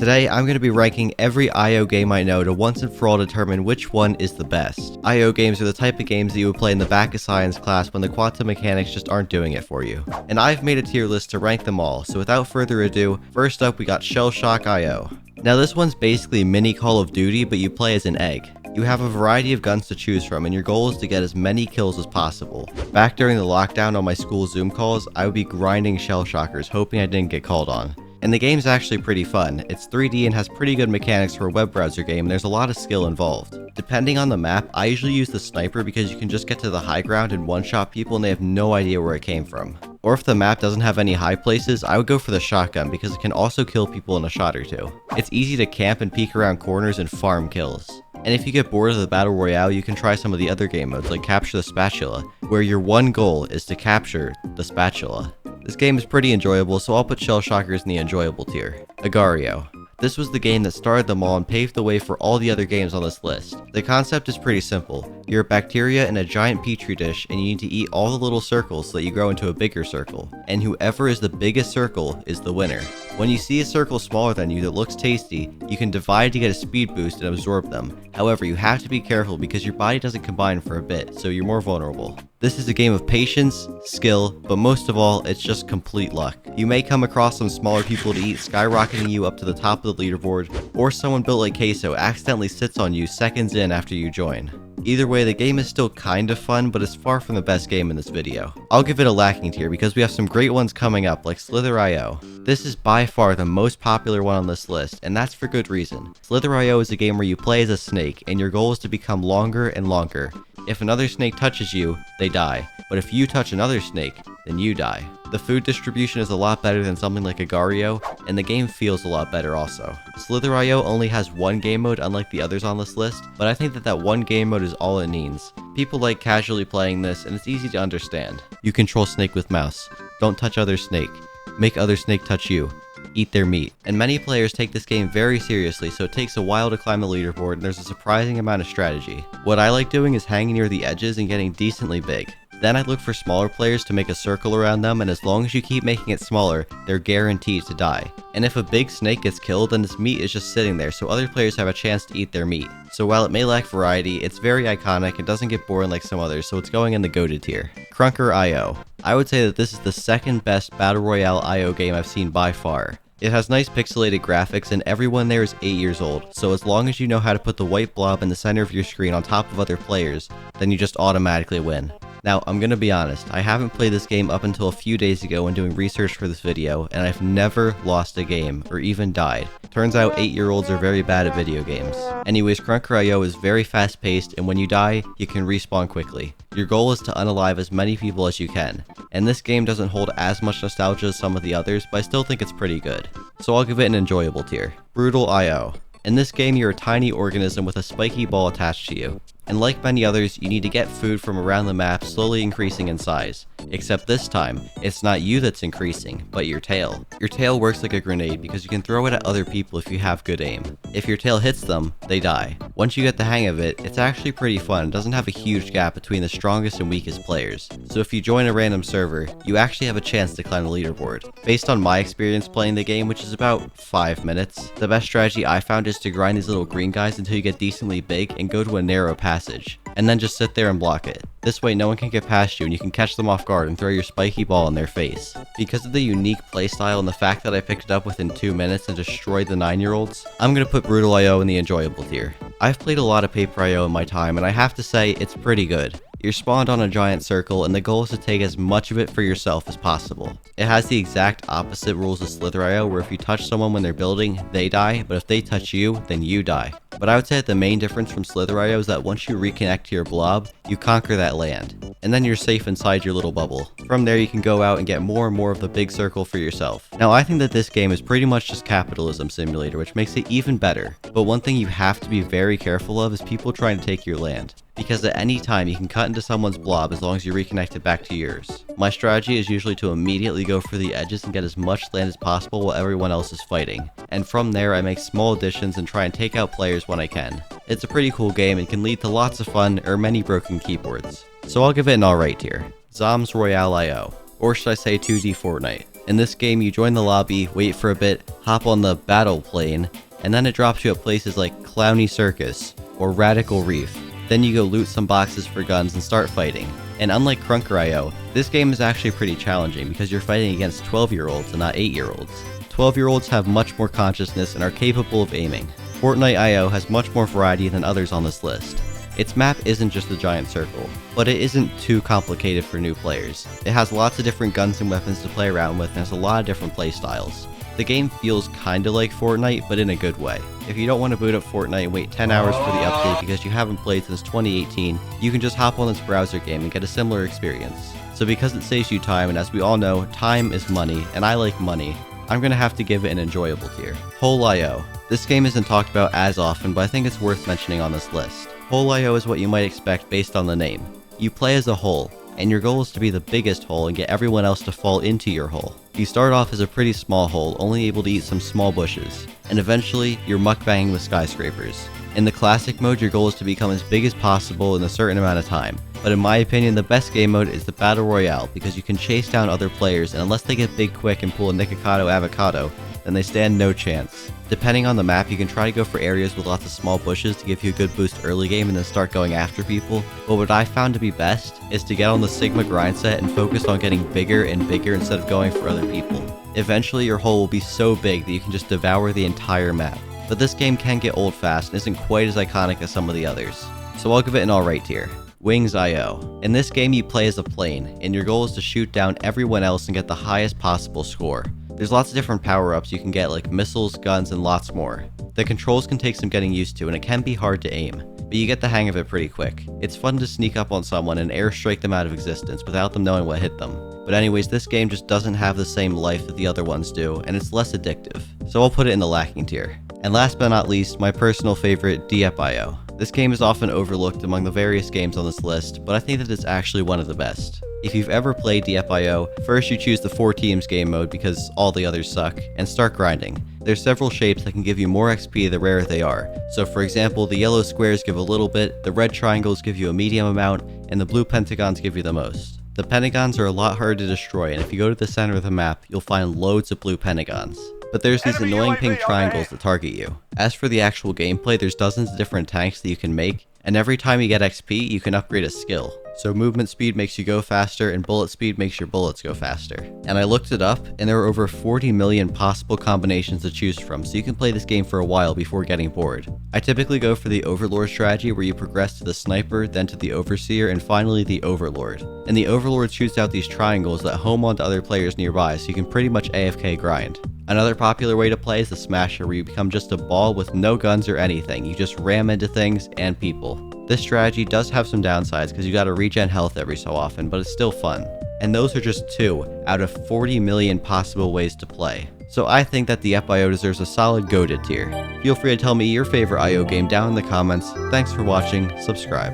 Today, I'm going to be ranking every IO game I know to once and for all determine which one is the best. IO games are the type of games that you would play in the back of science class when the quantum mechanics just aren't doing it for you. And I've made a tier list to rank them all, so without further ado, first up we got Shell Shock IO. Now this one's basically mini Call of Duty, but you play as an egg. You have a variety of guns to choose from, and your goal is to get as many kills as possible. Back during the lockdown on my school Zoom calls, I would be grinding shell shockers, hoping I didn't get called on. And the game's actually pretty fun. It's 3D and has pretty good mechanics for a web browser game, and there's a lot of skill involved. Depending on the map, I usually use the sniper because you can just get to the high ground and one-shot people and they have no idea where it came from. Or if the map doesn't have any high places, I would go for the shotgun because it can also kill people in a shot or two. It's easy to camp and peek around corners and farm kills. And if you get bored of the Battle Royale, you can try some of the other game modes like Capture the Spatula, where your one goal is to capture the spatula. This game is pretty enjoyable, so I'll put Shell Shockers in the enjoyable tier. Agario. This was the game that started them all and paved the way for all the other games on this list. The concept is pretty simple. You're a bacteria in a giant petri dish and you need to eat all the little circles so that you grow into a bigger circle. And whoever is the biggest circle is the winner. When you see a circle smaller than you that looks tasty, you can divide to get a speed boost and absorb them. However, you have to be careful because your body doesn't combine for a bit, so you're more vulnerable. This is a game of patience, skill, but most of all, it's just complete luck. You may come across some smaller people to eat, skyrocketing you up to the top of the leaderboard, or someone built like Queso accidentally sits on you seconds in after you join. Either way, the game is still kind of fun, but it's far from the best game in this video. I'll give it a lacking tier because we have some great ones coming up like Slither IO. This is by far the most popular one on this list, and that's for good reason. Slither IO is a game where you play as a snake, and your goal is to become longer and longer. If another snake touches you, they die, but if you touch another snake, then you die. The food distribution is a lot better than something like Agario, and the game feels a lot better also. Slither IO only has one game mode unlike the others on this list, but I think that one game mode is all it needs. People like casually playing this, and it's easy to understand. You control snake with mouse. Don't touch other snake. Make other snake touch you. Eat their meat. And many players take this game very seriously, so it takes a while to climb the leaderboard and there's a surprising amount of strategy. What I like doing is hanging near the edges and getting decently big. Then I look for smaller players to make a circle around them, and as long as you keep making it smaller, they're guaranteed to die. And if a big snake gets killed, then its meat is just sitting there, so other players have a chance to eat their meat. So while it may lack variety, it's very iconic and doesn't get boring like some others, so it's going in the goated tier. Kunkerio IO. I would say that this is the second best Battle Royale IO game I've seen by far. It has nice pixelated graphics and everyone there is 8 years old, so as long as you know how to put the white blob in the center of your screen on top of other players, then you just automatically win. Now, I'm gonna be honest, I haven't played this game up until a few days ago when doing research for this video, and I've never lost a game, or even died. Turns out 8-year-olds are very bad at video games. Anyways, Kunkerio is very fast paced, and when you die, you can respawn quickly. Your goal is to unalive as many people as you can, and this game doesn't hold as much nostalgia as some of the others, but I still think it's pretty good. So I'll give it an enjoyable tier. Brutalio. In this game, you're a tiny organism with a spiky ball attached to you. And like many others, you need to get food from around the map, slowly increasing in size. Except this time, it's not you that's increasing, but your tail. Your tail works like a grenade because you can throw it at other people if you have good aim. If your tail hits them, they die. Once you get the hang of it, it's actually pretty fun and doesn't have a huge gap between the strongest and weakest players. So if you join a random server, you actually have a chance to climb the leaderboard. Based on my experience playing the game, which is about 5 minutes, the best strategy I found is to grind these little green guys until you get decently big and go to a narrow passage, and then just sit there and block it. This way no one can get past you and you can catch them off guard and throw your spiky ball in their face. Because of the unique playstyle and the fact that I picked it up within 2 minutes and destroyed the 9-year-olds, I'm gonna put Brutalio in the enjoyable tier. I've played a lot of Paperio in my time and I have to say it's pretty good. You're spawned on a giant circle and the goal is to take as much of it for yourself as possible. It has the exact opposite rules as Slither IO, where if you touch someone when they're building, they die, but if they touch you, then you die. But I would say that the main difference from Slither IO is that once you reconnect to your blob, you conquer that land, and then you're safe inside your little bubble. From there you can go out and get more and more of the big circle for yourself. Now I think that this game is pretty much just capitalism simulator, which makes it even better. But one thing you have to be very careful of is people trying to take your land. Because at any time you can cut into someone's blob as long as you reconnect it back to yours. My strategy is usually to immediately go for the edges and get as much land as possible while everyone else is fighting. And from there I make small additions and try and take out players when I can. It's a pretty cool game and can lead to lots of fun or many broken keyboards. So I'll give it an alright tier. Zombs Royale IO. Or should I say 2D Fortnite. In this game, you join the lobby, wait for a bit, hop on the battle plane, and then it drops you at places like Clowny Circus or Radical Reef. Then you go loot some boxes for guns and start fighting. And unlike Kunkerio, this game is actually pretty challenging because you're fighting against 12-year-olds and not 8-year-olds. 12-year-olds have much more consciousness and are capable of aiming. Fortnite IO has much more variety than others on this list. Its map isn't just a giant circle, but it isn't too complicated for new players. It has lots of different guns and weapons to play around with and has a lot of different playstyles. The game feels kinda like Fortnite, but in a good way. If you don't want to boot up Fortnite and wait 10 hours for the update because you haven't played since 2018, you can just hop on this browser game and get a similar experience. So because it saves you time, and as we all know, time is money, and I like money, I'm gonna have to give it an enjoyable tier. Hole IO. This game isn't talked about as often, but I think it's worth mentioning on this list. Hole IO is what you might expect based on the name. You play as a hole, and your goal is to be the biggest hole and get everyone else to fall into your hole. You start off as a pretty small hole, only able to eat some small bushes, and eventually you're mukbanging with skyscrapers. In the classic mode, your goal is to become as big as possible in a certain amount of time, but in my opinion the best game mode is the Battle Royale because you can chase down other players, and unless they get big quick and pull a Nikocado avocado, then they stand no chance. Depending on the map, you can try to go for areas with lots of small bushes to give you a good boost early game and then start going after people, but what I found to be best is to get on the Sigma grind set and focus on getting bigger and bigger instead of going for other people. Eventually your hole will be so big that you can just devour the entire map. But this game can get old fast and isn't quite as iconic as some of the others, so I'll give it an alright tier. Wings IO. In this game you play as a plane, and your goal is to shoot down everyone else and get the highest possible score. There's lots of different power-ups you can get like missiles, guns, and lots more. The controls can take some getting used to and it can be hard to aim, but you get the hang of it pretty quick. It's fun to sneak up on someone and airstrike them out of existence without them knowing what hit them. But anyways, this game just doesn't have the same life that the other ones do, and it's less addictive, so I'll put it in the lacking tier. And last but not least, my personal favorite, diep IO. This game is often overlooked among the various games on this list, but I think that it's actually one of the best. If you've ever played diep IO, first you choose the 4 teams game mode because all the others suck, and start grinding. There's several shapes that can give you more XP the rarer they are. So for example, the yellow squares give a little bit, the red triangles give you a medium amount, and the blue pentagons give you the most. The pentagons are a lot harder to destroy, and if you go to the center of the map, you'll find loads of blue pentagons. But there's these annoying pink triangles that target you. As for the actual gameplay, there's dozens of different tanks that you can make, and every time you get XP, you can upgrade a skill. So movement speed makes you go faster, and bullet speed makes your bullets go faster. And I looked it up, and there are over 40 million possible combinations to choose from, so you can play this game for a while before getting bored. I typically go for the Overlord strategy where you progress to the Sniper, then to the Overseer, and finally the Overlord. And the Overlord shoots out these triangles that home onto other players nearby, so you can pretty much AFK grind. Another popular way to play is the Smasher, where you become just a ball with no guns or anything, you just ram into things and people. This strategy does have some downsides because you gotta regen health every so often, but it's still fun. And those are just 2 out of 40 million possible ways to play. So I think that diep IO deserves a solid goated tier. Feel free to tell me your favorite IO game down in the comments. Thanks for watching, subscribe.